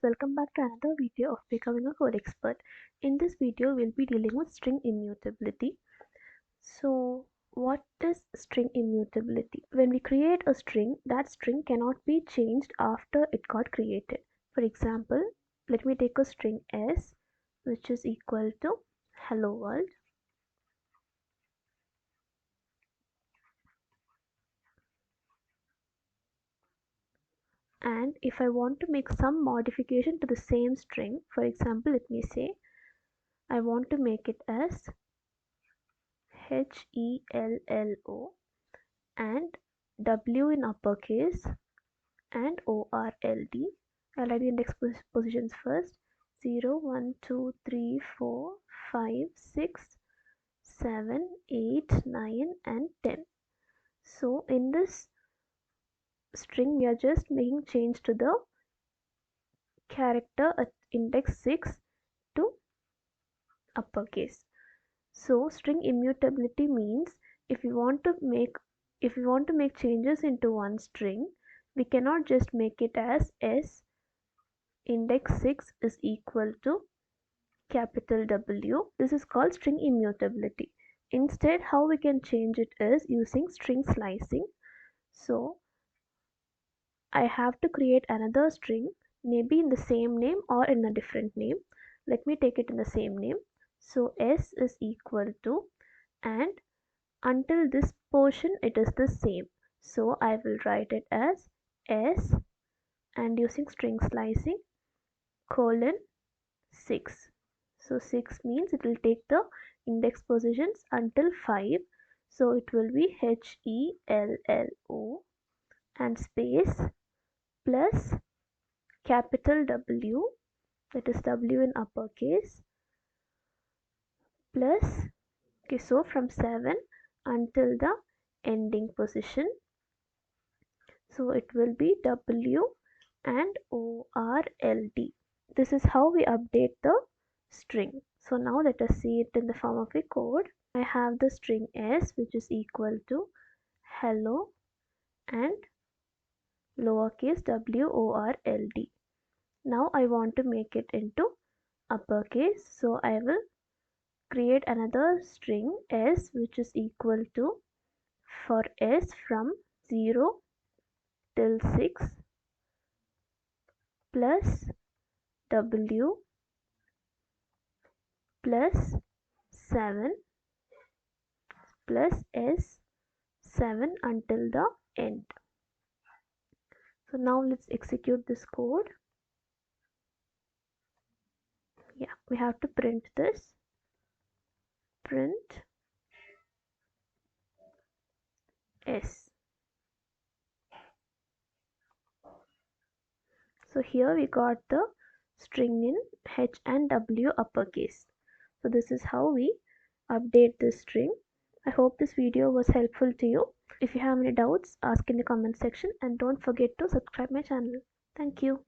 welcome back to another video of becoming a code expert. In this video, we'll be dealing with string immutability. So, what is string immutability? When we create a string, that string cannot be changed after it got created. For example, let me take a string s, which is equal to hello world. And if I want to make some modification to the same string, for example, let me say I want to make it as HELLO and W in uppercase and ORLD. I'll write the index positions first. 0, 1, 2, 3, 4, 5, 6, 7, 8, 9 and 10. So in this string we are just making change to the character at index 6 to uppercase. So string immutability means if we want to make changes into one string, we cannot just make it as s index 6 is equal to capital W. This is called string immutability. Instead, how we can change it is using string slicing. So I have to create another string, maybe in the same name or in a different name. Let me take it in the same name. So s is equal to, and until this portion it is the same. So I will write it as s and using string slicing colon 6. So 6 means it will take the index positions until 5. So it will be HELLO and space plus capital W, that is W in uppercase, plus, okay, so from 7 until the ending position. So it will be W and ORLD. This is how we update the string. So now let us see it in the form of a code. I have the string s, which is equal to hello and lowercase WORLD. Now I want to make it into uppercase, so I will create another string s, which is equal to, for s from 0 till 6 plus W plus 7 plus s 7 until the end. So now let's execute this code. Yeah, we have to print this. Print s. So here we got the string in H and W uppercase. So this is how we update this string. I hope this video was helpful to you. If you have any doubts, ask in the comment section and don't forget to subscribe my channel. Thank you.